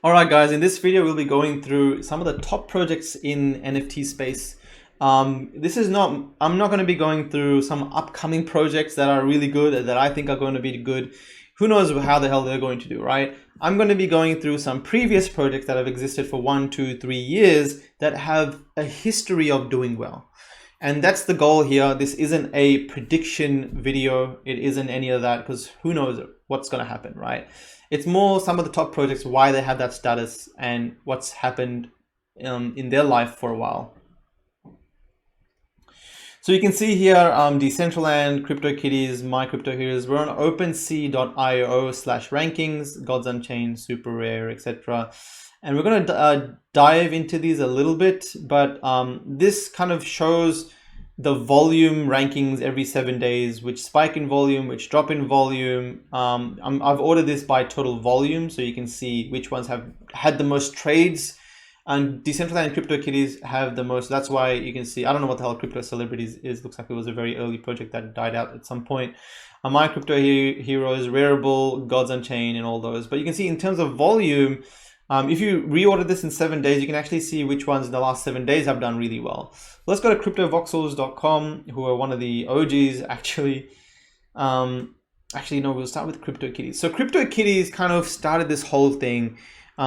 All right, guys, in this video, we'll be going through some of the top projects in NFT space. I'm not going to be going through some upcoming projects that are really good, that I think are going to be good. Who knows how the hell they're going to do, right? I'm going to be going through some previous projects that have existed for 1, 2, 3 years that have a history of doing well. And that's the goal here. This isn't a prediction video. It isn't any of that because who knows what's going to happen, right? It's more some of the top projects, why they have that status and what's happened in their life for a while. So you can see here, Decentraland, CryptoKitties, My Crypto Heroes. We're on OpenSea.io/rankings, Gods Unchained, Super Rare, etc. And we're going to dive into these a little bit, but this kind of shows the volume rankings every 7 days, which spike in volume, which drop in volume. I've ordered this by total volume, so you can see which ones have had the most trades. And Decentraland and CryptoKitties have the most. That's why you can see, I don't know what the hell Crypto Celebrities is. Looks like it was a very early project that died out at some point. My Crypto Heroes, Rareable, Gods Unchained, and all those. But you can see in terms of volume, if you reorder this in 7 days, you can actually see which ones in the last 7 days have done really well. Let's go to cryptovoxels.com, who are one of the OGs, actually. Actually, no, we'll start with CryptoKitties. So CryptoKitties kind of started this whole thing.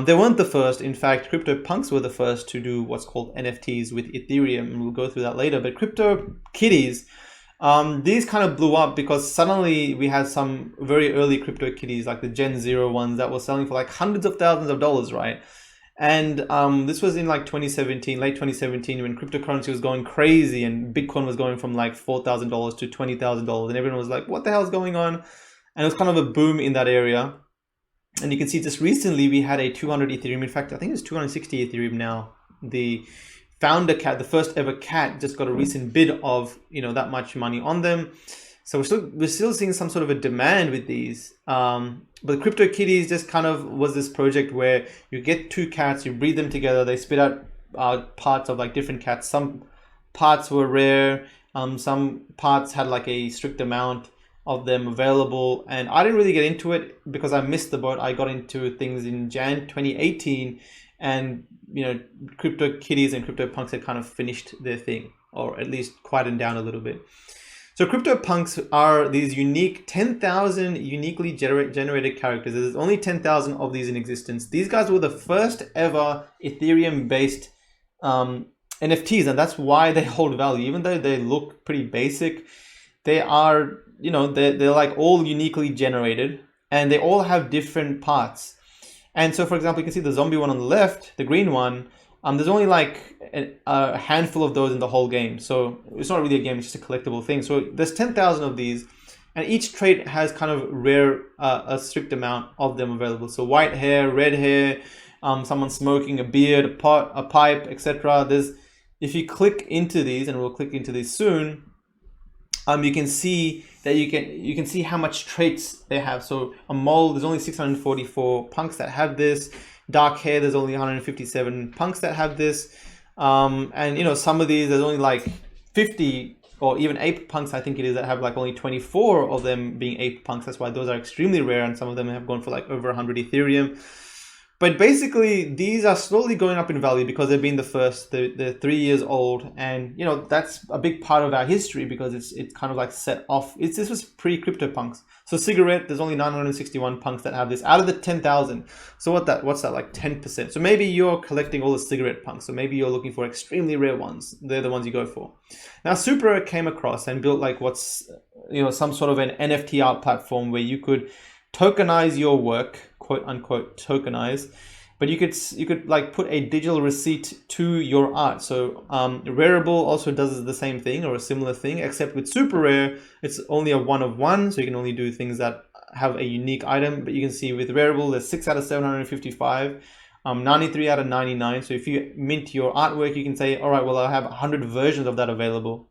They weren't the first. In fact, CryptoPunks were the first to do what's called NFTs with Ethereum, and we'll go through that later. But CryptoKitties, these kind of blew up because suddenly we had some very early CryptoKitties, like the Gen 0 ones that were selling for like hundreds of thousands of dollars, right? And this was in like 2017, late 2017, when cryptocurrency was going crazy and Bitcoin was going from like $4,000 to $20,000, and everyone was like, what the hell is going on? And it was kind of a boom in that area. And you can see just recently we had a 200 Ethereum. In fact, I think it's 260 Ethereum now. The founder cat, the first ever cat, just got a recent bid of that much money on them. So we're still seeing some sort of a demand with these. But CryptoKitties just kind of was this project where you get two cats, you breed them together, they spit out parts of like different cats. Some parts were rare, some parts had like a strict amount of them available, and I didn't really get into it because I missed the boat. I got into things in Jan 2018, and CryptoKitties and CryptoPunks had kind of finished their thing, or at least quieted down a little bit. So CryptoPunks are these unique 10,000 uniquely generated characters. There's only 10,000 of these in existence. These guys were the first ever Ethereum-based NFTs, and that's why they hold value. Even though they look pretty basic, they are, they're like all uniquely generated, and they all have different parts. And so, for example, you can see the zombie one on the left, the green one. There's only like a handful of those in the whole game. So it's not really a game, it's just a collectible thing. So there's 10,000 of these, and each trait has kind of rare, a strict amount of them available. So white hair, red hair, someone smoking a beard, a pot, a pipe, etc. If you click into these, and we'll click into these soon, you can see that you can see how much traits they have. So a mole, there's only 644 punks that have this. Dark hair, there's only 157 punks that have this. And some of these, there's only like 50 or even ape punks, I think it is, that have like only 24 of them being ape punks. That's why those are extremely rare, and some of them have gone for like over 100 Ethereum. But basically, these are slowly going up in value because they've been the first. They're 3 years old, and that's a big part of our history because it's kind of like set off. This was pre-CryptoPunks. So cigarette, there's only 961 punks that have this out of the 10,000. So what's that, like 10%? So maybe you're collecting all the cigarette punks. So maybe you're looking for extremely rare ones. They're the ones you go for. Now, Super Rare came across and built like what's some sort of an NFT art platform where you could tokenize your work, quote unquote tokenize, but you could like put a digital receipt to your art. So Rareable also does the same thing or a similar thing, except with Super Rare, it's only a 1 of 1, so you can only do things that have a unique item. But you can see with Rareable, there's 6 out of 755, 93 out of 99. So if you mint your artwork, you can say, all right, well, I have 100 versions of that available,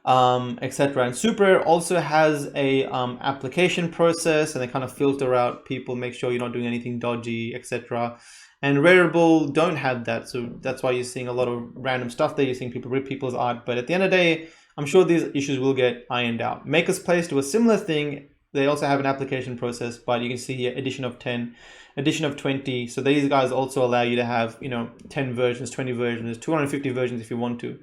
etc. And Super Rare also has a application process, and they kind of filter out people, make sure you're not doing anything dodgy, etc. And Rareable don't have that, so that's why you're seeing a lot of random stuff there. You're seeing people rip people's art, but at the end of the day, I'm sure these issues will get ironed out. Maker's Place do a similar thing. They also have an application process, but you can see here, edition of 10. edition of 20. So these guys also allow you to have, you know, 10 versions, 20 versions, 250 versions if you want to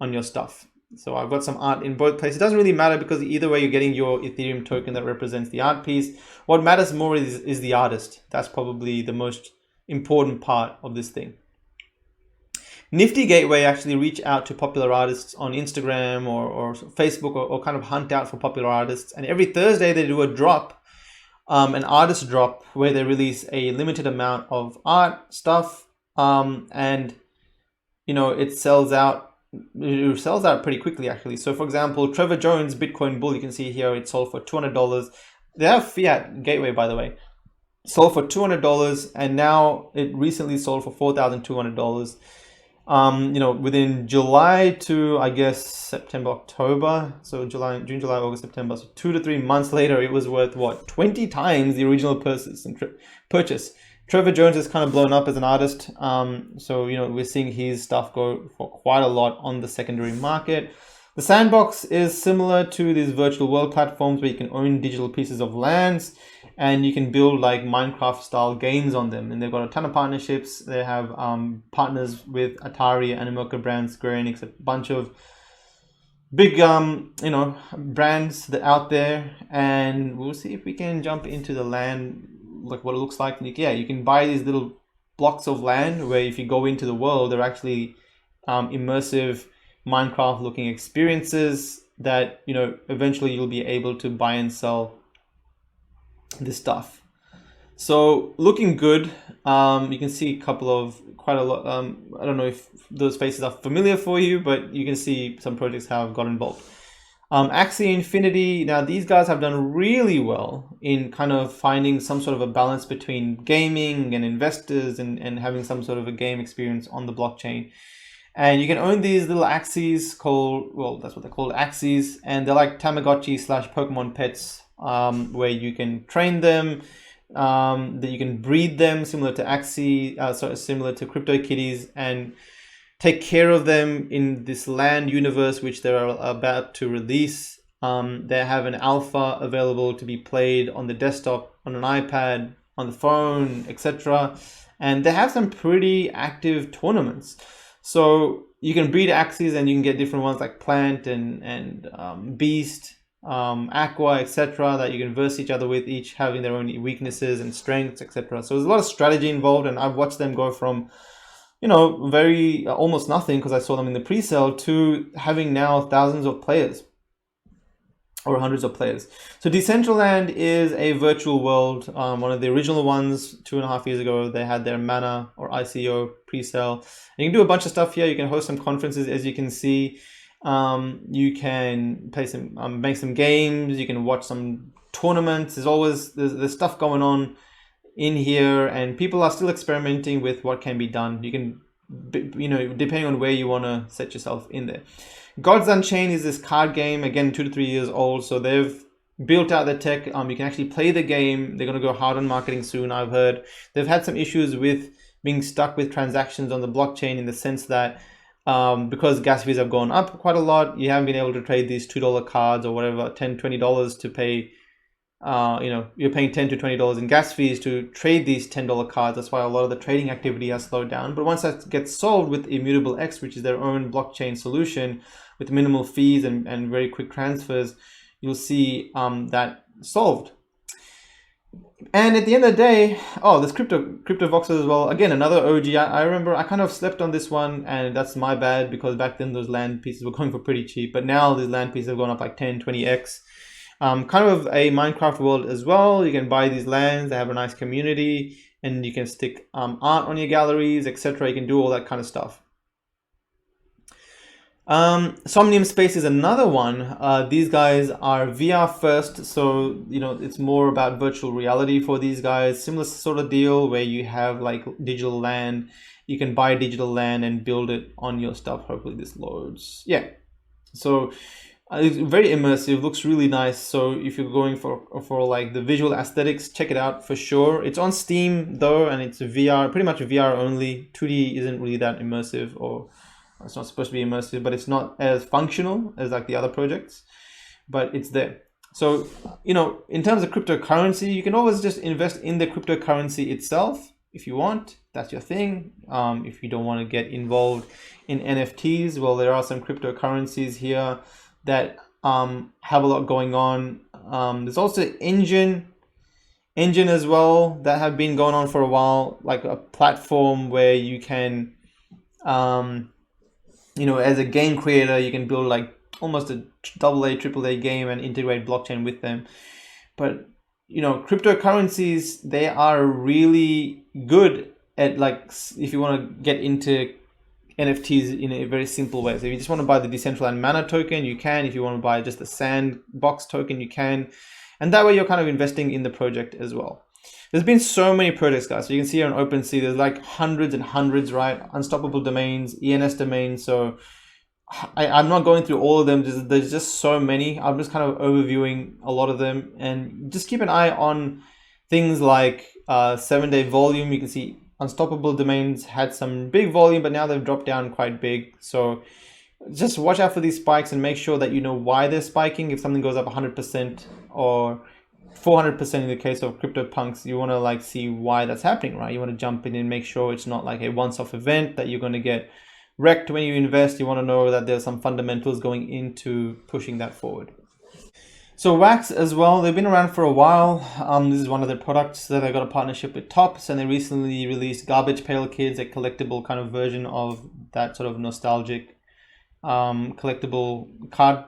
on your stuff. So I've got some art in both places. It doesn't really matter because either way you're getting your Ethereum token that represents the art piece. What matters more is the artist. That's probably the most important part of this thing. Nifty Gateway actually reach out to popular artists on Instagram or Facebook or kind of hunt out for popular artists. And every Thursday they do a drop, an artist drop, where they release a limited amount of art stuff. And, you know, it sells out pretty quickly actually. So for example, Trevor Jones Bitcoin Bull, you can see here it sold for $200. They have Fiat Gateway, by the way, sold for $200, and now it recently sold for $4,200. You know, within July to, I guess, September, October. So June, July, August, September. So 2 to 3 months later, it was worth what, 20 times the original purchase. Trevor Jones has kind of blown up as an artist. So, you know, we're seeing his stuff go for quite a lot on the secondary market. The sandbox is similar to these virtual world platforms where you can own digital pieces of lands and you can build like Minecraft style games on them. And they've got a ton of partnerships. They have partners with Atari, Animoca brands, Square Enix, a bunch of big, you know, brands that out there. And we'll see if we can jump into the land, like what it looks like. Yeah, you can buy these little blocks of land where if you go into the world, they're actually immersive Minecraft looking experiences that, you know, eventually you'll be able to buy and sell this stuff. So looking good. You can see quite a lot. I don't know if those faces are familiar for you, but you can see some projects have got involved. Axie Infinity, now these guys have done really well in kind of finding some sort of a balance between gaming and investors and having some sort of a game experience on the blockchain. And you can own these little Axies called, well, that's what they're called, Axies, and they're like Tamagotchi / Pokemon pets, where you can train them, that you can breed them similar to Axie, similar to CryptoKitties, and take care of them in this land universe, which they're about to release. They have an alpha available to be played on the desktop, on an iPad, on the phone, etc. And they have some pretty active tournaments. So you can breed Axies and you can get different ones like Plant and Beast, Aqua, etc. that you can verse each other with, each having their own weaknesses and strengths, etc. So there's a lot of strategy involved, and I've watched them go from, you know, very almost nothing because I saw them in the pre-sale to having now thousands of players or hundreds of players. So Decentraland is a virtual world. One of the original ones 2.5 years ago, they had their Mana or ICO pre-sale. You can do a bunch of stuff here. You can host some conferences, as you can see. You can play some, make some games. You can watch some tournaments. There's stuff going on in here, and people are still experimenting with what can be done. You can, you know, depending on where you want to set yourself in there. Gods Unchained is this card game, again 2 to 3 years old, so they've built out the tech. You can actually play the game. They're going to go hard on marketing soon, I've heard. They've had some issues with being stuck with transactions on the blockchain, in the sense that because gas fees have gone up quite a lot, you haven't been able to trade these $2 cards or whatever, $10, $20 to pay. You know, you're paying $10 to $20 in gas fees to trade these $10 cards. That's why a lot of the trading activity has slowed down. But once that gets solved with Immutable X, which is their own blockchain solution with minimal fees and very quick transfers, you'll see that solved. And at the end of the day, there's Cryptovoxels as well. Again, another OG. I remember I kind of slept on this one, and that's my bad, because back then those land pieces were going for pretty cheap. But now these land pieces have gone up like 10, 20x. Kind of a Minecraft world as well. You can buy these lands, they have a nice community, and you can stick art on your galleries, etc. You can do all that kind of stuff. Somnium Space is another one. These guys are VR first, so you know it's more about virtual reality for these guys. Similar sort of deal where you have like digital land. You can buy digital land and build it on your stuff. Hopefully this loads. Yeah. So it's very immersive, looks really nice. So if you're going for like the visual aesthetics, check it out for sure. It's on Steam though, and it's VR, pretty much VR only. 2D isn't really that immersive, or it's not supposed to be immersive, but it's not as functional as like the other projects, but it's there. So, in terms of cryptocurrency, you can always just invest in the cryptocurrency itself if you want. That's your thing. If you don't want to get involved in NFTs, well, there are some cryptocurrencies here that have a lot going on. There's also Engine as well that have been going on for a while, like a platform where you can, as a game creator, you can build like almost a AA, AAA game and integrate blockchain with them. But cryptocurrencies, they are really good at, like, if you want to get into NFTs in a very simple way. So if you just want to buy the Decentraland Mana token, you can. If you want to buy just the Sandbox token, you can. And that way you're kind of investing in the project as well. There's been so many projects, guys. So you can see here on OpenSea, there's like hundreds and hundreds, right? Unstoppable domains, ENS domains. So I'm not going through all of them. There's just so many. I'm just kind of overviewing a lot of them. And just keep an eye on things like 7-day volume. You can see Unstoppable domains had some big volume, but now they've dropped down quite big. So just watch out for these spikes and make sure that you know why they're spiking. If something goes up 100% or 400% in the case of CryptoPunks, you want to like see why that's happening, right? You want to jump in and make sure it's not like a once-off event that you're going to get wrecked when you invest. You want to know that there's some fundamentals going into pushing that forward. So Wax as well, they've been around for a while. This is one of their products that they got a partnership with Tops, and they recently released Garbage Pail Kids, a collectible kind of version of that sort of nostalgic collectible card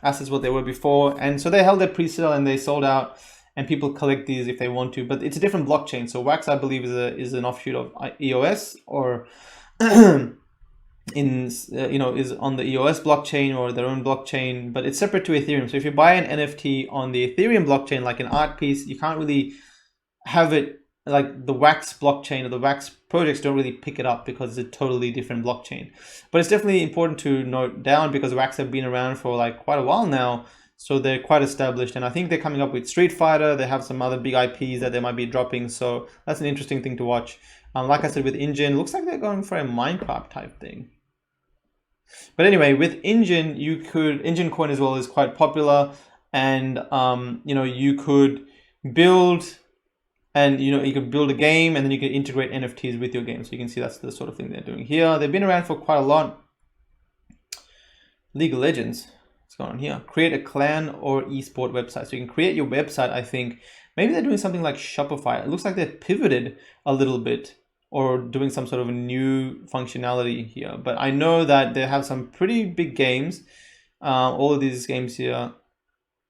assets what they were before. And so they held their pre-sale and they sold out, and people collect these if they want to, but it's a different blockchain. So Wax, I believe, is an offshoot of EOS, or is on the EOS blockchain or their own blockchain, but it's separate to Ethereum. So if you buy an NFT on the Ethereum blockchain, like an art piece, you can't really have it like the Wax blockchain, or the Wax projects don't really pick it up because it's a totally different blockchain. But it's definitely important to note down because Wax have been around for like quite a while now. So they're quite established, and I think they're coming up with Street Fighter. They have some other big IPs that they might be dropping. So that's an interesting thing to watch. Like I said, with Engine, looks like they're going for a Minecraft type thing. But anyway, with Engine, Engine Coin as well is quite popular, and you could build, and you could build a game, and then you can integrate NFTs with your game. So you can see that's the sort of thing they're doing here. They've been around for quite a lot. League of Legends, what's going on here? Create a clan or esport website. So you can create your website. I think maybe they're doing something like Shopify. It looks like they've pivoted a little bit, or doing some sort of a new functionality here. But I know that they have some pretty big games. All of these games here.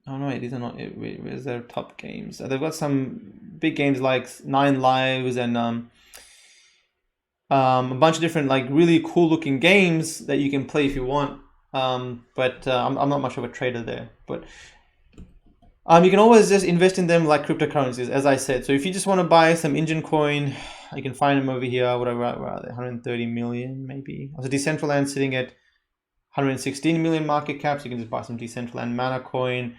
Oh no, these are not. Where's their top games? They've got some big games like 9 Lives and a bunch of different like really cool looking games that you can play if you want. But I'm not much of a trader there. But you can always just invest in them like cryptocurrencies, as I said. So if you just want to buy some Engine Coin, you can find them over here. Whatever, where are they? 130 million maybe. Also, Decentraland sitting at 116 million market cap. So you can just buy some Decentraland Mana Coin.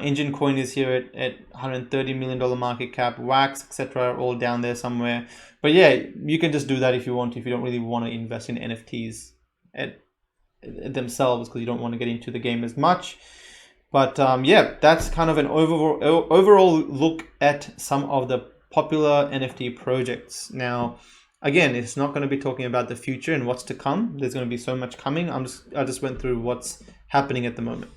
Engine Coin is here at $130 million market cap. Wax, etc., all down there somewhere. But yeah, you can just do that if you want. If you don't really want to invest in NFTs at themselves, because you don't want to get into the game as much. But yeah, that's kind of an overall look at some of the popular NFT projects. Now, again, it's not going to be talking about the future and what's to come. There's going to be so much coming. I just went through what's happening at the moment.